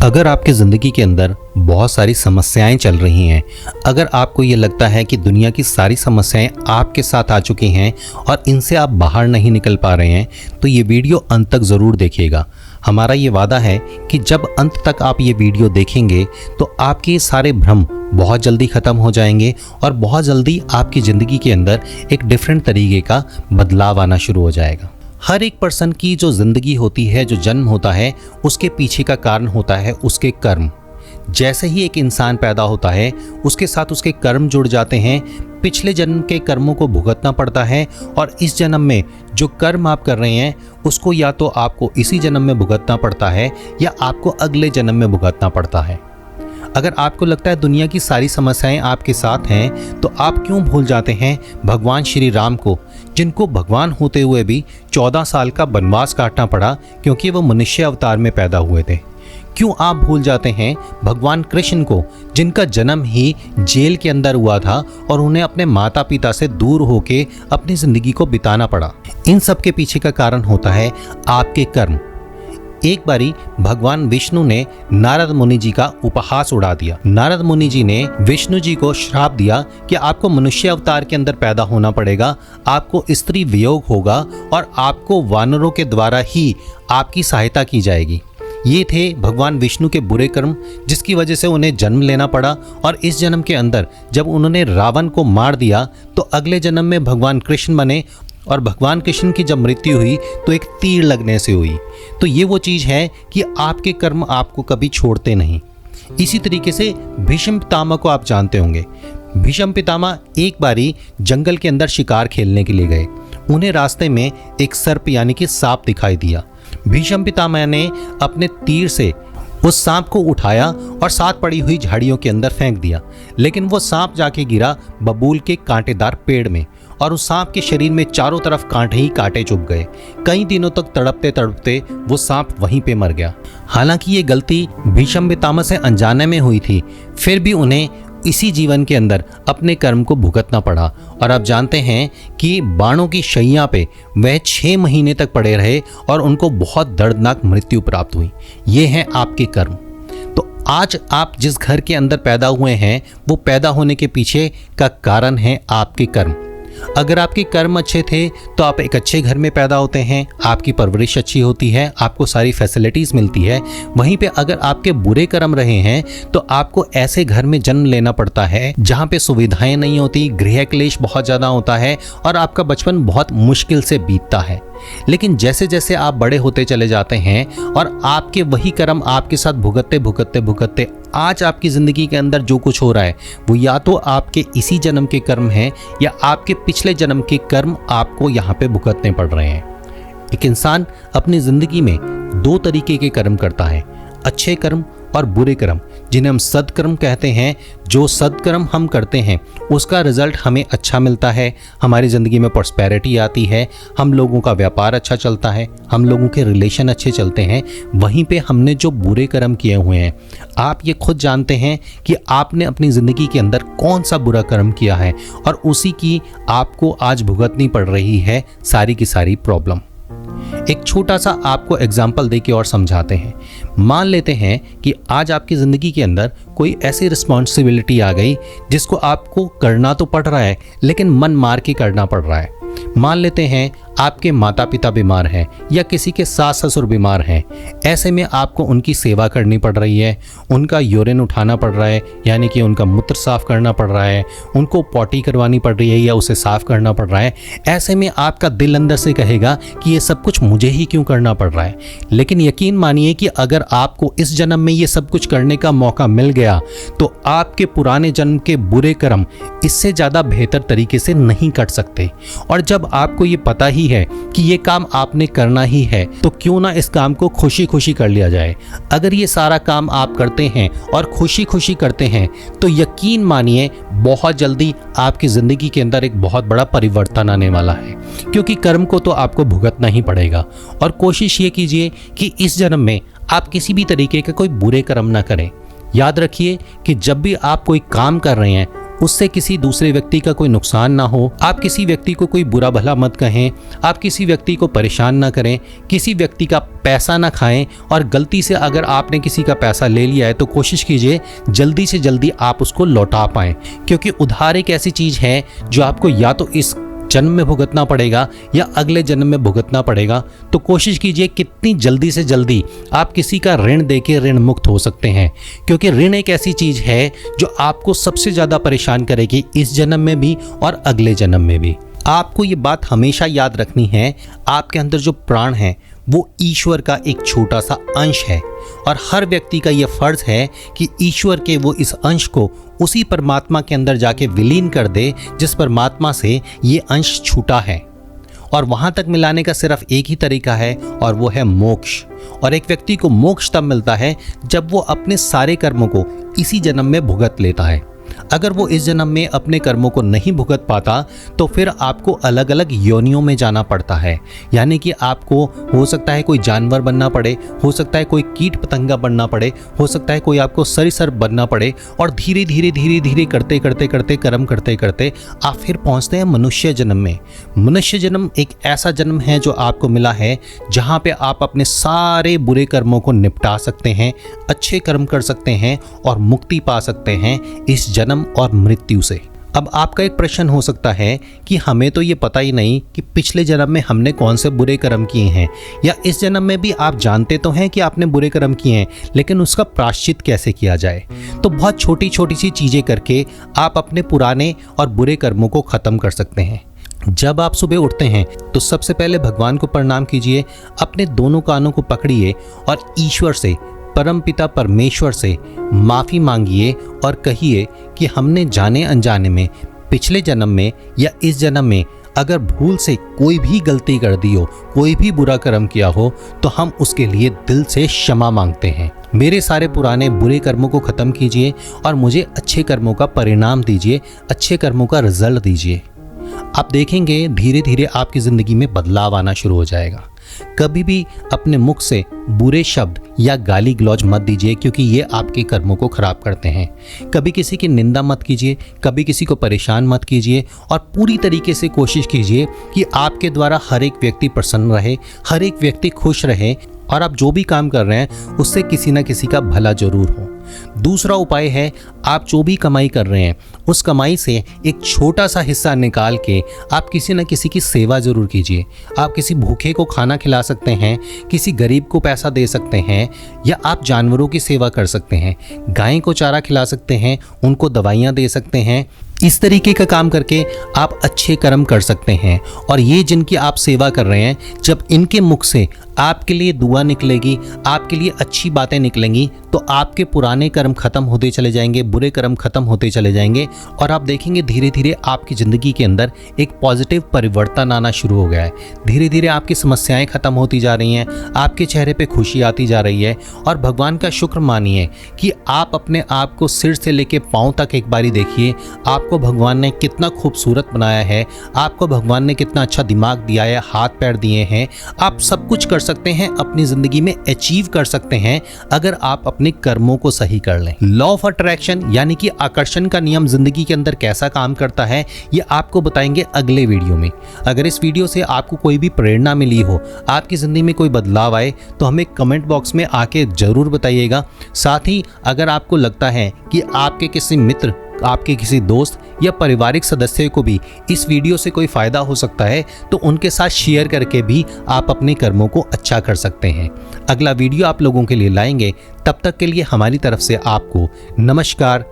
अगर आपकी ज़िंदगी के अंदर बहुत सारी समस्याएं चल रही हैं, अगर आपको ये लगता है कि दुनिया की सारी समस्याएं आपके साथ आ चुकी हैं और इनसे आप बाहर नहीं निकल पा रहे हैं, तो ये वीडियो अंत तक ज़रूर देखिएगा। हमारा ये वादा है कि जब अंत तक आप ये वीडियो देखेंगे तो आपके सारे भ्रम बहुत जल्दी ख़त्म हो जाएंगे और बहुत जल्दी आपकी ज़िंदगी के अंदर एक डिफरेंट तरीके का बदलाव आना शुरू हो जाएगा। हर एक पर्सन की जो ज़िंदगी होती है, जो जन्म होता है, उसके पीछे का कारण होता है उसके कर्म। जैसे ही एक इंसान पैदा होता है उसके साथ उसके कर्म जुड़ जाते हैं। पिछले जन्म के कर्मों को भुगतना पड़ता है और इस जन्म में जो कर्म आप कर रहे हैं उसको या तो आपको इसी जन्म में भुगतना पड़ता है या आपको अगले जन्म में भुगतना पड़ता है। अगर आपको लगता है दुनिया की सारी समस्याएं आपके साथ हैं, तो आप क्यों भूल जाते हैं भगवान श्री राम को, जिनको भगवान होते हुए भी 14 साल का वनवास काटना पड़ा क्योंकि वो मनुष्य अवतार में पैदा हुए थे? क्यों आप भूल जाते हैं भगवान कृष्ण को, जिनका जन्म ही जेल के अंदर हुआ था और उन्हें अपने माता पिता से दूर होकर अपनी जिंदगी को बिताना पड़ा? इन सब के पीछे का कारण होता है आपके कर्म। एक बारी भगवान विष्णु ने नारद मुनि जी का उपहास उड़ा दिया। नारद मुनि जी ने विष्णु जी को श्राप दिया कि आपको मनुष्य अवतार के अंदर पैदा होना पड़ेगा, आपको स्त्री वियोग होगा और आपको वानरों के द्वारा ही आपकी सहायता की जाएगी। ये थे भगवान विष्णु के बुरे कर्म, जिसकी वजह से उन्हें जन्म लेना पड़ा। और इस जन्म के अंदर जब उन्होंने रावण को मार दिया तो अगले जन्म में भगवान कृष्ण बने और भगवान कृष्ण की जब मृत्यु हुई तो एक तीर लगने से हुई। तो ये वो चीज़ है कि आपके कर्म आपको कभी छोड़ते नहीं। इसी तरीके से भीष्म पितामह को आप जानते होंगे। भीष्म पितामह एक बारी जंगल के अंदर शिकार खेलने के लिए गए। उन्हें रास्ते में एक सर्प यानी कि सांप दिखाई दिया। भीष्म पितामह ने अपने तीर से उस सांप को उठाया और साथ पड़ी हुई झाड़ियों के अंदर फेंक दिया, लेकिन वो सांप जाके गिरा बबूल के कांटेदार पेड़ में और उस सांप के शरीर में चारों तरफ कांटे ही कांटे चुभ गए। कई दिनों तक तड़पते तड़पते वो सांप वहीं पे मर गया। हालांकि ये गलती भीष्म पितामह से अनजाने में हुई थी, फिर भी उन्हें इसी जीवन के अंदर अपने कर्म को भुगतना पड़ा। और आप जानते हैं कि बाणों की शैया पे वह 6 महीने तक पड़े रहे और उनको बहुत दर्दनाक मृत्यु प्राप्त हुई। ये हैं आपके कर्म। तो आज आप जिस घर के अंदर पैदा हुए हैं, वो पैदा होने के पीछे का कारण है आपके कर्म। अगर आपके कर्म अच्छे थे तो आप एक अच्छे घर में पैदा होते हैं, आपकी परवरिश अच्छी होती है, आपको सारी फैसिलिटीज़ मिलती है। वहीं पे अगर आपके बुरे कर्म रहे हैं तो आपको ऐसे घर में जन्म लेना पड़ता है जहाँ पे सुविधाएं नहीं होती, गृह क्लेश बहुत ज़्यादा होता है और आपका बचपन बहुत मुश्किल से बीतता है। लेकिन जैसे जैसे आप बड़े होते चले जाते हैं और आपके वही कर्म आपके साथ भुगतते भुगतते भुगतते आज आपकी ज़िंदगी के अंदर जो कुछ हो रहा है वो या तो आपके इसी जन्म के कर्म हैं या आपके पिछले जन्म के कर्म आपको यहाँ पे भुगतने पड़ रहे हैं। एक इंसान अपनी ज़िंदगी में 2 तरीके के कर्म करता है, अच्छे कर्म और बुरे कर्म, जिन्हें हम सत्कर्म कहते हैं। जो सत्कर्म हम करते हैं उसका रिजल्ट हमें अच्छा मिलता है, हमारी ज़िंदगी में प्रॉस्पेरिटी आती है, हम लोगों का व्यापार अच्छा चलता है, हम लोगों के रिलेशन अच्छे चलते हैं। वहीं पे हमने जो बुरे कर्म किए हुए हैं, आप ये खुद जानते हैं कि आपने अपनी ज़िंदगी के अंदर कौन सा बुरा कर्म किया है और उसी की आपको आज भुगतनी पड़ रही है सारी की सारी प्रॉब्लम। एक छोटा सा आपको एग्जाम्पल देके और समझाते हैं। मान लेते हैं कि आज आपकी ज़िंदगी के अंदर कोई ऐसी रिस्पॉन्सिबिलिटी आ गई जिसको आपको करना तो पड़ रहा है लेकिन मन मार के करना पड़ रहा है। मान लेते हैं आपके माता पिता बीमार हैं या किसी के सास ससुर बीमार हैं। ऐसे में आपको उनकी सेवा करनी पड़ रही है, उनका यूरिन उठाना पड़ रहा है यानी कि उनका मूत्र साफ करना पड़ रहा है, उनको पॉटी करवानी पड़ रही है या उसे साफ करना पड़ रहा है। ऐसे में आपका दिल अंदर से कहेगा कि ये सब कुछ मुझे ही क्यों करना पड़ रहा है। लेकिन यकीन मानिए कि अगर आपको इस जन्म में ये सब कुछ करने का मौका मिल गया तो आपके पुराने जन्म के बुरे कर्म इससे ज़्यादा बेहतर तरीके से नहीं कट सकते। और जब आपको ये पता ही है कि ये काम आपने करना ही है तो क्यों ना इस काम को खुशी खुशी कर लिया जाए। अगर ये सारा काम आप करते हैं और खुशी खुशी करते हैं तो यकीन मानिए बहुत जल्दी आपकी ज़िंदगी के अंदर एक बहुत बड़ा परिवर्तन आने वाला है, क्योंकि कर्म को तो आपको भुगतना ही पड़ेगा। और कोशिश ये कीजिए कि इस जन्म में आप किसी भी तरीके के कोई बुरे कर्म ना करें। याद रखिए कि जब भी आप कोई काम कर रहे हैं उससे किसी दूसरे व्यक्ति का कोई नुकसान ना हो। आप किसी व्यक्ति को कोई बुरा भला मत कहें, आप किसी व्यक्ति को परेशान ना करें, किसी व्यक्ति का पैसा ना खाएं, और गलती से अगर आपने किसी का पैसा ले लिया है तो कोशिश कीजिए जल्दी से जल्दी आप उसको लौटा पाएं, क्योंकि उधार एक ऐसी चीज़ है जो आपको या तो इस जन्म में भुगतना पड़ेगा या अगले जन्म में भुगतना पड़ेगा। तो कोशिश कीजिए कितनी जल्दी से जल्दी आप किसी का ऋण देके ऋण मुक्त हो सकते हैं, क्योंकि ऋण एक ऐसी चीज़ है जो आपको सबसे ज़्यादा परेशान करेगी इस जन्म में भी और अगले जन्म में भी। आपको ये बात हमेशा याद रखनी है, आपके अंदर जो प्राण है वो ईश्वर का एक छोटा सा अंश है, और हर व्यक्ति का ये फर्ज है कि ईश्वर के वो इस अंश को उसी परमात्मा के अंदर जाके विलीन कर दे जिस परमात्मा से ये अंश छूटा है। और वहाँ तक मिलाने का सिर्फ एक ही तरीका है, और वो है मोक्ष। और एक व्यक्ति को मोक्ष तब मिलता है जब वो अपने सारे कर्मों को इसी जन्म में भुगत लेता है। अगर वो इस जन्म में अपने कर्मों को नहीं भुगत पाता तो फिर आपको अलग अलग योनियों में जाना पड़ता है, यानी कि आपको हो सकता है कोई जानवर बनना पड़े, हो सकता है कोई कीट पतंगा बनना पड़े, हो सकता है कोई आपको सरीसृप बनना पड़े, और धीरे धीरे धीरे धीरे करते करते करते कर्म करते करते आप फिर पहुंचते हैं मनुष्य जन्म में। मनुष्य जन्म एक ऐसा जन्म है जो आपको मिला है जहाँ पे आप अपने सारे बुरे कर्मों को निपटा सकते हैं, अच्छे कर्म कर सकते हैं और मुक्ति पा सकते हैं इस जन्म और मृत्यु से। अब आपका एक प्रश्न हो सकता है कि हमें तो ये पता ही नहीं कि पिछले जन्म में हमने कौन से बुरे कर्म किए हैं, या इस जन्म में भी आप जानते तो हैं कि आपने बुरे कर्म किए हैं, लेकिन उसका प्रायश्चित कैसे किया जाए। तो बहुत छोटी छोटी सी चीज़ें करके आप अपने पुराने और बुरे कर्मों को ख़त्म कर सकते हैं। जब आप सुबह उठते हैं तो सबसे पहले भगवान को प्रणाम कीजिए, अपने दोनों कानों को पकड़िए और ईश्वर से, परमपिता परमेश्वर से माफ़ी मांगिए और कहिए कि हमने जाने अनजाने में पिछले जन्म में या इस जन्म में अगर भूल से कोई भी गलती कर दी हो, कोई भी बुरा कर्म किया हो, तो हम उसके लिए दिल से क्षमा मांगते हैं। मेरे सारे पुराने बुरे कर्मों को ख़त्म कीजिए और मुझे अच्छे कर्मों का परिणाम दीजिए, अच्छे कर्मों का रिजल्ट दीजिए। आप देखेंगे धीरे धीरे आपकी ज़िंदगी में बदलाव आना शुरू हो जाएगा। कभी भी अपने मुख से बुरे शब्द या गाली गलौज मत दीजिए, क्योंकि ये आपके कर्मों को खराब करते हैं। कभी किसी की निंदा मत कीजिए, कभी किसी को परेशान मत कीजिए, और पूरी तरीके से कोशिश कीजिए कि आपके द्वारा हर एक व्यक्ति प्रसन्न रहे, हर एक व्यक्ति खुश रहे, और आप जो भी काम कर रहे हैं उससे किसी ना किसी का भला जरूर हो। दूसरा उपाय है, आप जो भी कमाई कर रहे हैं उस कमाई से एक छोटा सा हिस्सा निकाल के आप किसी न किसी की सेवा ज़रूर कीजिए। आप किसी भूखे को खाना खिला सकते हैं, किसी गरीब को पैसा दे सकते हैं, या आप जानवरों की सेवा कर सकते हैं, गाय को चारा खिला सकते हैं, उनको दवाइयाँ दे सकते हैं। इस तरीके का काम करके आप अच्छे कर्म कर सकते हैं। और ये जिनकी आप सेवा कर रहे हैं, जब इनके मुख से आपके लिए दुआ निकलेगी, आपके लिए अच्छी बातें निकलेंगी, तो आपके पुराने कर्म खत्म होते चले जाएंगे, बुरे कर्म खत्म होते चले जाएंगे, और आप देखेंगे धीरे धीरे आपकी ज़िंदगी के अंदर एक पॉजिटिव परिवर्तन आना शुरू हो गया है। धीरे धीरे आपकी समस्याएं खत्म होती जा रही हैं, आपके चेहरे पे खुशी आती जा रही है। और भगवान का शुक्र मानिए कि आप अपने आप को सिर से लेके पाँव तक एक बारी देखिए, आपको भगवान ने कितना खूबसूरत बनाया है, आपको भगवान ने कितना अच्छा दिमाग दिया है, हाथ पैर दिए हैं। आप सब कुछ कर सकते हैं, अपनी ज़िंदगी में अचीव कर सकते हैं अगर आप अपने कर्मों को सही कर लें। लॉ ऑफ अट्रैक्शन यानी कि आकर्षण का नियम ज़िंदगी के अंदर कैसा काम करता है, ये आपको बताएंगे अगले वीडियो में। अगर इस वीडियो से आपको कोई भी प्रेरणा मिली हो, आपकी ज़िंदगी में कोई बदलाव आए, तो हमें कमेंट बॉक्स में आके ज़रूर बताइएगा। साथ ही अगर आपको लगता है कि आपके किसी मित्र, आपके किसी दोस्त या पारिवारिक सदस्य को भी इस वीडियो से कोई फ़ायदा हो सकता है, तो उनके साथ शेयर करके भी आप अपने कर्मों को अच्छा कर सकते हैं। अगला वीडियो आप लोगों के लिए लाएंगे, तब तक के लिए हमारी तरफ से आपको नमस्कार,